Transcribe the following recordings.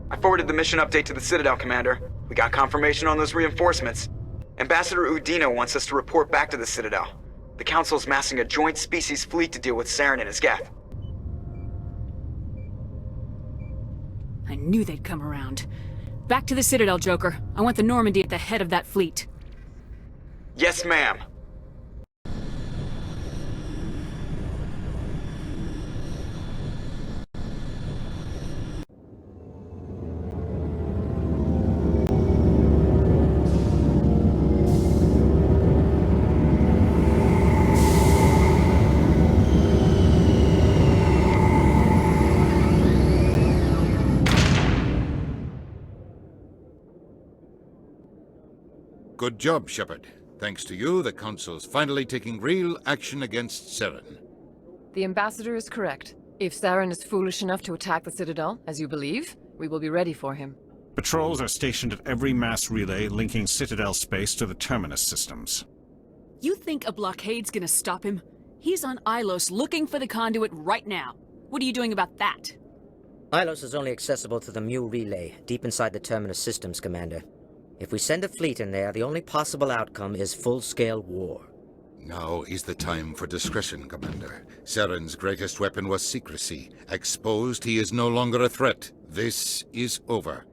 I forwarded the mission update to the Citadel, Commander. We got confirmation on those reinforcements. Ambassador Udina wants us to report back to the Citadel. The Council's massing a joint species fleet to deal with Saren and his Geth. I knew they'd come around. Back to the Citadel, Joker. I want the Normandy at the head of that fleet. Yes, ma'am. Good job, Shepard. Thanks to you, the Council's finally taking real action against Saren. The Ambassador is correct. If Saren is foolish enough to attack the Citadel, as you believe, we will be ready for him. Patrols are stationed at every mass relay linking Citadel space to the Terminus systems. You think a blockade's gonna stop him? He's on Ilos looking for the conduit right now. What are you doing about that? Ilos is only accessible to the Mu relay, deep inside the Terminus systems, Commander. If we send a fleet in there, the only possible outcome is full-scale war. Now is the time for discretion, Commander. Saren's greatest weapon was secrecy. Exposed, he is no longer a threat. This is over.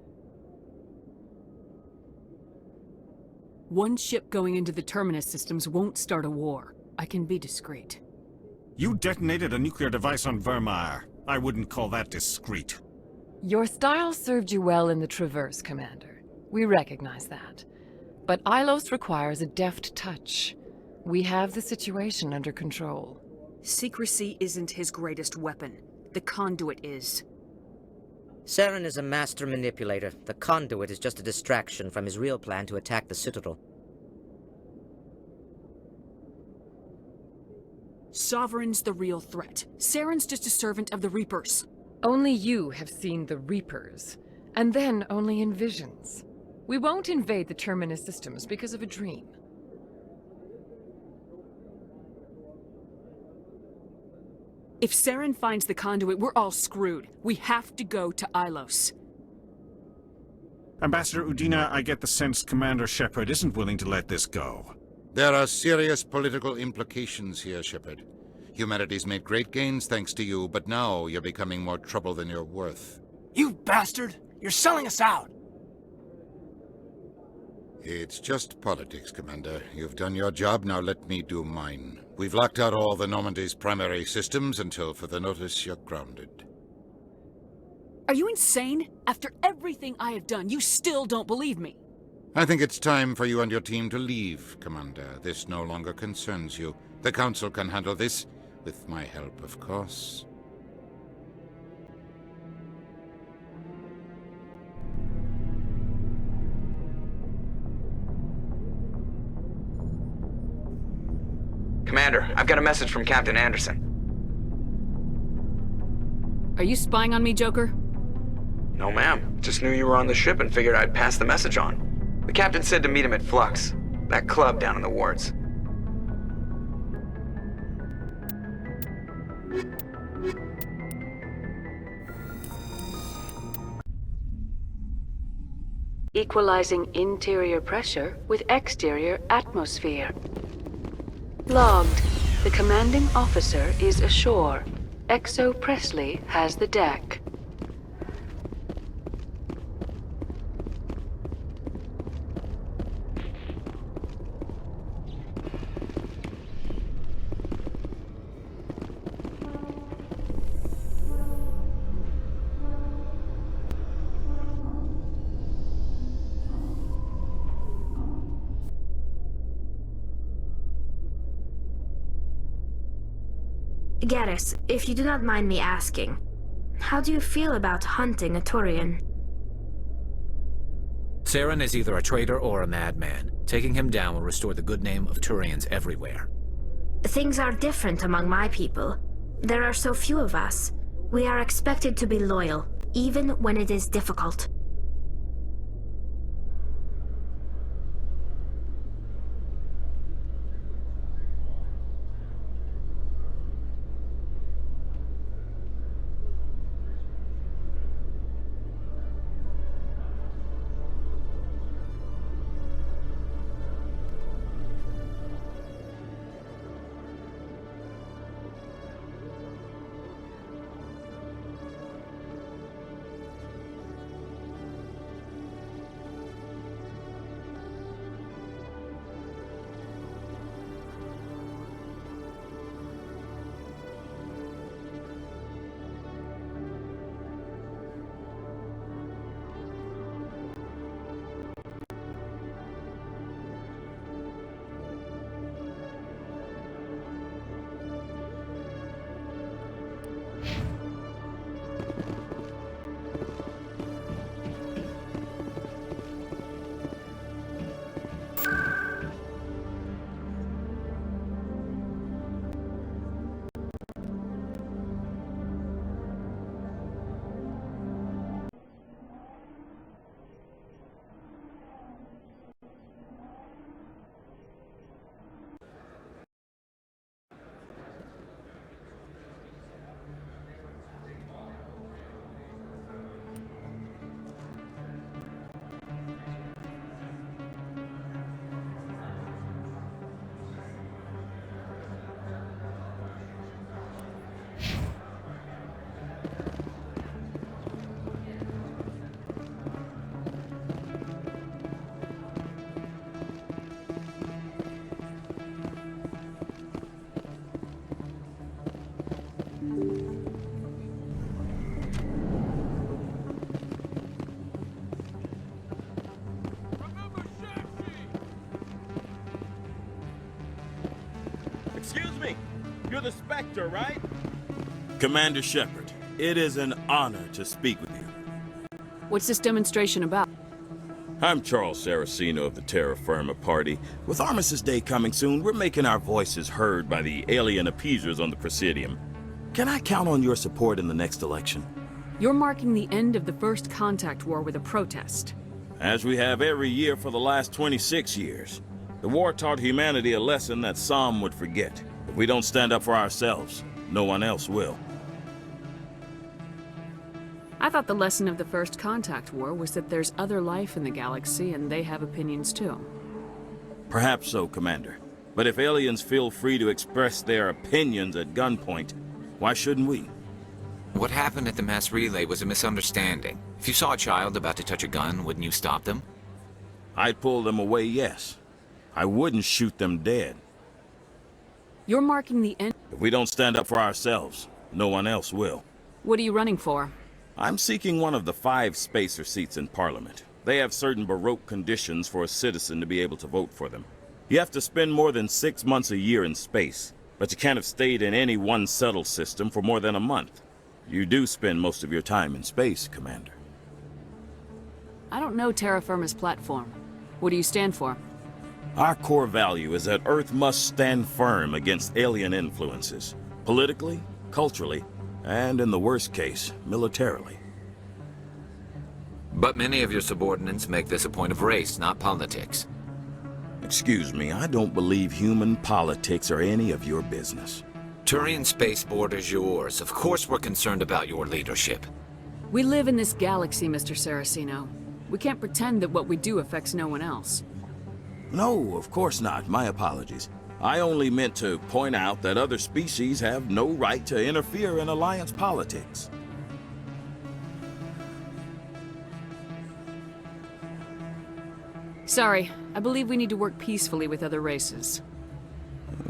One ship going into the Terminus systems won't start a war. I can be discreet. You detonated a nuclear device on Vermeer. I wouldn't call that discreet. Your style served you well in the Traverse, Commander. We recognize that. But Ilos requires a deft touch. We have the situation under control. Secrecy isn't his greatest weapon. The conduit is. Saren is a master manipulator. The conduit is just a distraction from his real plan to attack the Citadel. Sovereign's the real threat. Saren's just a servant of the Reapers. Only you have seen the Reapers, and then only in visions. We won't invade the Terminus systems because of a dream. If Saren finds the conduit, we're all screwed. We have to go to Ilos. Ambassador Udina, I get the sense Commander Shepard isn't willing to let this go. There are serious political implications here, Shepard. Humanity's made great gains thanks to you, but now you're becoming more trouble than you're worth. You bastard! You're selling us out! It's just politics, Commander. You've done your job, now let me do mine. We've locked out all the Normandy's primary systems until further notice you're grounded. Are you insane? After everything I have done, you still don't believe me. I think it's time for you and your team to leave, Commander. This no longer concerns you. The Council can handle this, with my help, of course. Commander, I've got a message from Captain Anderson. Are you spying on me, Joker? No, ma'am. Just knew you were on the ship and figured I'd pass the message on. The captain said to meet him at Flux, that club down in the wards. Equalizing interior pressure with exterior atmosphere. Logged. The commanding officer is ashore. Exo Presley has the deck. Garrus, if you do not mind me asking, how do you feel about hunting a Turian? Saren is either a traitor or a madman. Taking him down will restore the good name of Turians everywhere. Things are different among my people. There are so few of us. We are expected to be loyal, even when it is difficult. You're the Spectre, right? Commander Shepard, it is an honor to speak with you. What's this demonstration about? I'm Charles Saraceno of the Terra Firma Party. With Armistice Day coming soon, we're making our voices heard by the alien appeasers on the Presidium. Can I count on your support in the next election? You're marking the end of the First Contact War with a protest. As we have every year for the last 26 years. The war taught humanity a lesson that some would forget. If we don't stand up for ourselves, no one else will. I thought the lesson of the First Contact War was that there's other life in the galaxy and they have opinions too. Perhaps so, Commander. But if aliens feel free to express their opinions at gunpoint, why shouldn't we? What happened at the mass relay was a misunderstanding. If you saw a child about to touch a gun, wouldn't you stop them? I'd pull them away, yes. I wouldn't shoot them dead. You're marking the end. If we don't stand up for ourselves, no one else will. What are you running for? I'm seeking one of the 5 spacer seats in Parliament. They have certain Baroque conditions for a citizen to be able to vote for them. You have to spend more than 6 months a year in space, but you can't have stayed in any one settle system for more than a month. You do spend most of your time in space, Commander. I don't know Terra Firma's platform. What do you stand for? Our core value is that Earth must stand firm against alien influences, politically, culturally, and in the worst case, militarily. But many of your subordinates make this a point of race, not politics. Excuse me, I don't believe human politics are any of your business. Turian spaceport is yours. Of course we're concerned about your leadership. We live in this galaxy, Mr. Saraceno. We can't pretend that what we do affects no one else. No, of course not. My apologies. I only meant to point out that other species have no right to interfere in alliance politics. Sorry, I believe we need to work peacefully with other races.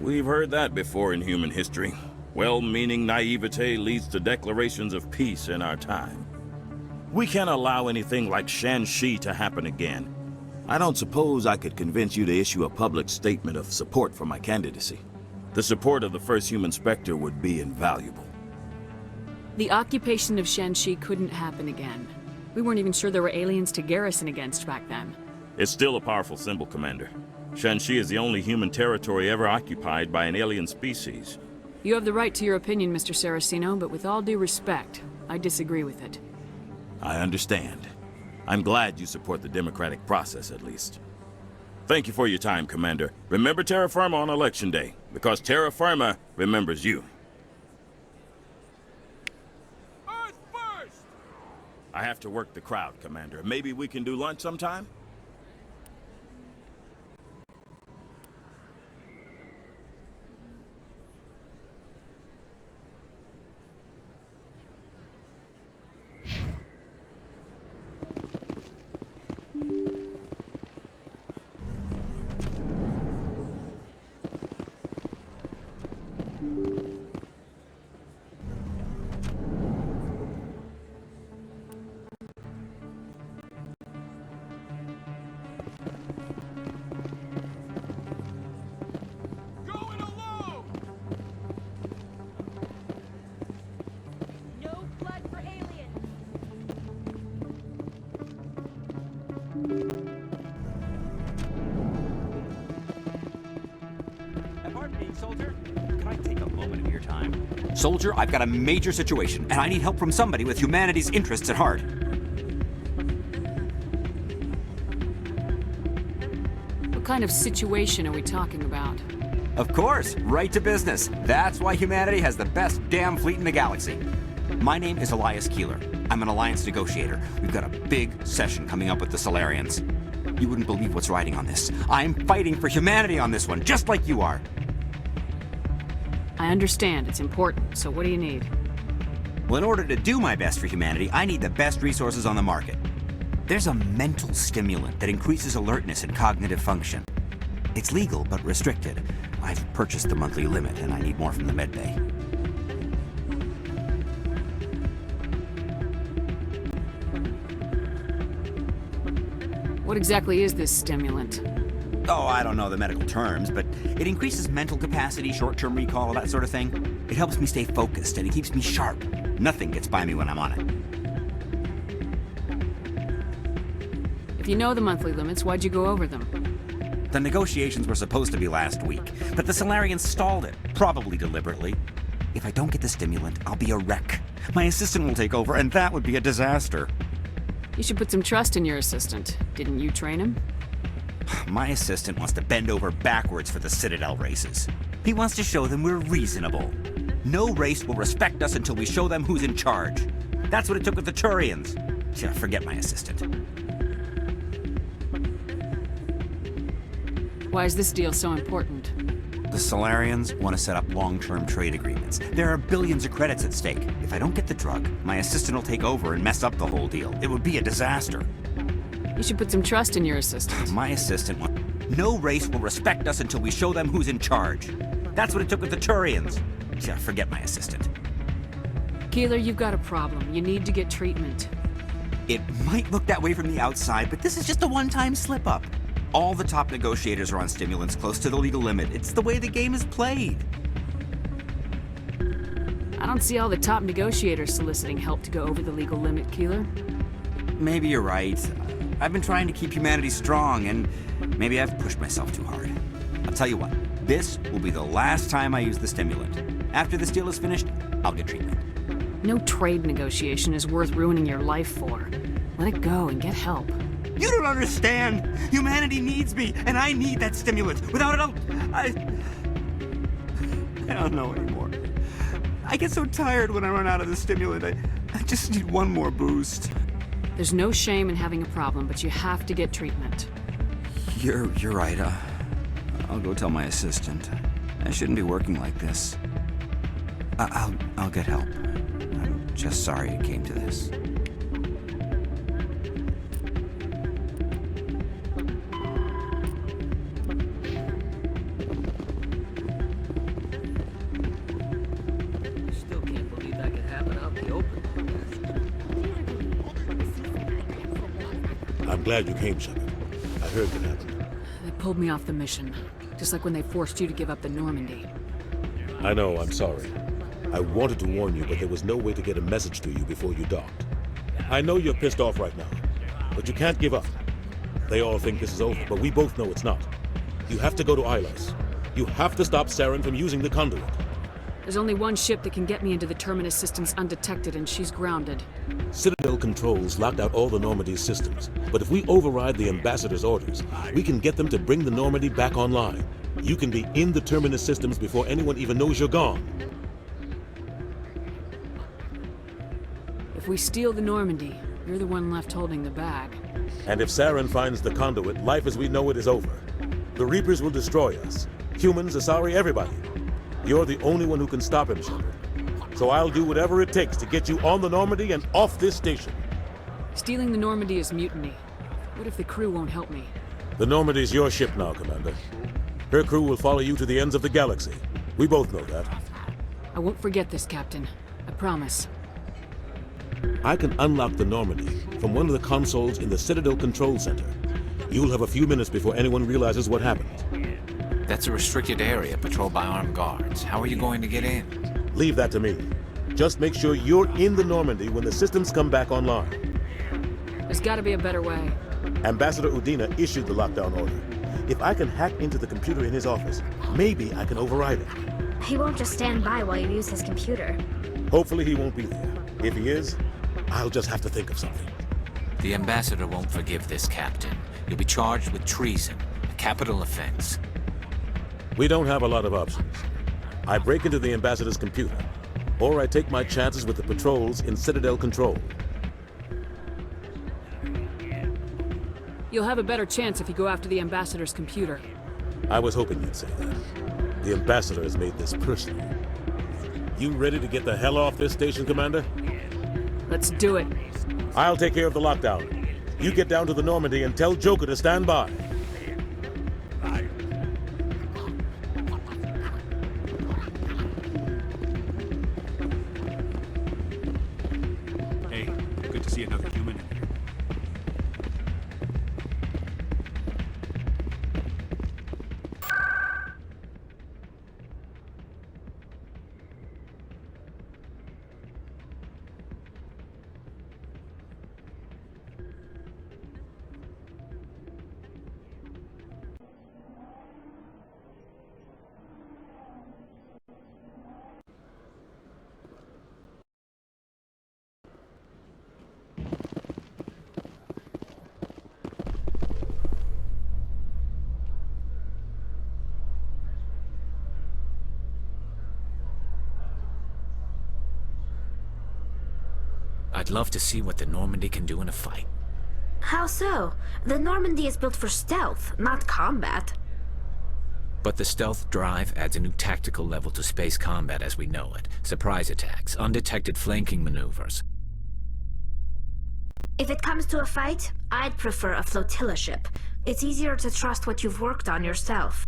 We've heard that before in human history. Well-meaning naivete leads to declarations of peace in our time. We can't allow anything like Shanxi to happen again. I don't suppose I could convince you to issue a public statement of support for my candidacy. The support of the first human Spectre would be invaluable. The occupation of Shanxi couldn't happen again. We weren't even sure there were aliens to garrison against back then. It's still a powerful symbol, Commander. Shanxi is the only human territory ever occupied by an alien species. You have the right to your opinion, Mr. Saraceno, but with all due respect, I disagree with it. I understand. I'm glad you support the democratic process, at least. Thank you for your time, Commander. Remember Terra Firma on Election Day, because Terra Firma remembers you. Earth first! I have to work the crowd, Commander. Maybe we can do lunch sometime? Soldier, can I take a moment of your time? Soldier, I've got a major situation, and I need help from somebody with humanity's interests at heart. What kind of situation are we talking about? Of course, right to business. That's why humanity has the best damn fleet in the galaxy. My name is Elias Keeler. I'm an alliance negotiator. We've got a big session coming up with the Solarians. You wouldn't believe what's riding on this. I'm fighting for humanity on this one, just like you are. I understand, it's important, so what do you need? Well, in order to do my best for humanity, I need the best resources on the market. There's a mental stimulant that increases alertness and cognitive function. It's legal, but restricted. I've purchased the monthly limit, and I need more from the medbay. What exactly is this stimulant? Oh, I don't know the medical terms, but it increases mental capacity, short-term recall, that sort of thing. It helps me stay focused, and it keeps me sharp. Nothing gets by me when I'm on it. If you know the monthly limits, why'd you go over them? The negotiations were supposed to be last week, but the Solarians stalled it, probably deliberately. If I don't get the stimulant, I'll be a wreck. My assistant will take over, and that would be a disaster. You should put some trust in your assistant. Didn't you train him? My assistant wants to bend over backwards for the Citadel races. He wants to show them we're reasonable. No race will respect us until we show them who's in charge. That's what it took with the Turians. Yeah, forget my assistant. Why is this deal so important? The Solarians want to set up long-term trade agreements. There are billions of credits at stake. If I don't get the drug, my assistant will take over and mess up the whole deal. It would be a disaster. You should put some trust in your assistant. My assistant wants... No race will respect us until we show them who's in charge. That's what it took with the Turians. Yeah, forget my assistant. Keeler, you've got a problem. You need to get treatment. It might look that way from the outside, but this is just a one-time slip-up. All the top negotiators are on stimulants close to the legal limit. It's the way the game is played. I don't see all the top negotiators soliciting help to go over the legal limit, Keeler. Maybe you're right. I've been trying to keep humanity strong, and maybe I've pushed myself too hard. I'll tell you what, this will be the last time I use the stimulant. After this deal is finished, I'll get treatment. No trade negotiation is worth ruining your life for. Let it go and get help. You don't understand! Humanity needs me, and I need that stimulant. Without it, I don't know anymore. I get so tired when I run out of the stimulant. I just need one more boost. There's no shame in having a problem, but you have to get treatment. You're right. I'll go tell my assistant. I shouldn't be working like this. I'll get help. I'm just sorry it came to this. Still can't believe that could happen out in the open. I'm glad you came, Shepard. I heard what happened. They pulled me off the mission, just like when they forced you to give up the Normandy. I know, I'm sorry. I wanted to warn you, but there was no way to get a message to you before you docked. I know you're pissed off right now, but you can't give up. They all think this is over, but we both know it's not. You have to go to Ilos. You have to stop Saren from using the conduit. There's only one ship that can get me into the Terminus systems undetected, and she's grounded. Citadel controls locked out all the Normandy's systems, but if we override the Ambassador's orders, we can get them to bring the Normandy back online. You can be in the Terminus systems before anyone even knows you're gone. If we steal the Normandy, you're the one left holding the bag. And if Saren finds the conduit, life as we know it is over. The Reapers will destroy us. Humans, Asari, everybody. You're the only one who can stop him, Shepard. So I'll do whatever it takes to get you on the Normandy and off this station. Stealing the Normandy is mutiny. What if the crew won't help me? The Normandy's your ship now, Commander. Her crew will follow you to the ends of the galaxy. We both know that. I won't forget this, Captain. I promise. I can unlock the Normandy from one of the consoles in the Citadel Control Center. You'll have a few minutes before anyone realizes what happened. That's a restricted area patrolled by armed guards. How are you going to get in? Leave that to me. Just make sure you're in the Normandy when the systems come back online. There's gotta be a better way. Ambassador Udina issued the lockdown order. If I can hack into the computer in his office, maybe I can override it. He won't just stand by while you use his computer. Hopefully he won't be there. If he is, I'll just have to think of something. The Ambassador won't forgive this, Captain. You'll be charged with treason, a capital offense. We don't have a lot of options. I break into the Ambassador's computer, or I take my chances with the patrols in Citadel Control. You'll have a better chance if you go after the Ambassador's computer. I was hoping you'd say that. The Ambassador has made this personal. You ready to get the hell off this station, Commander? Let's do it. I'll take care of the lockdown. You get down to the Normandy and tell Joker to stand by. Hey, good to see another human in here. I'd love to see what the Normandy can do in a fight. How so? The Normandy is built for stealth, not combat. But the stealth drive adds a new tactical level to space combat as we know it. Surprise attacks, undetected flanking maneuvers. If it comes to a fight, I'd prefer a flotilla ship. It's easier to trust what you've worked on yourself.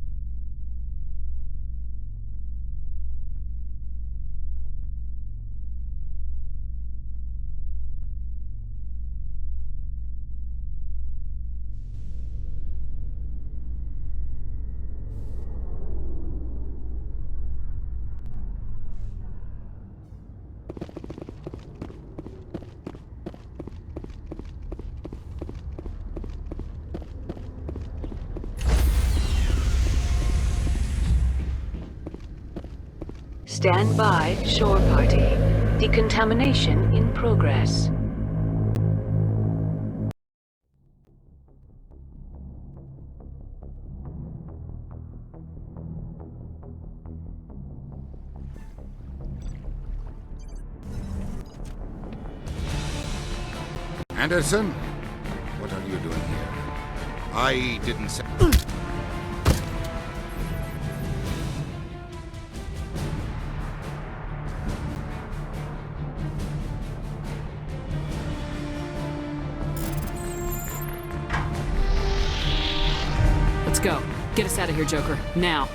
Stand by, shore party. Decontamination in progress. Anderson? What are you doing here? I didn't say... Let's go. Get us out of here, Joker. Now.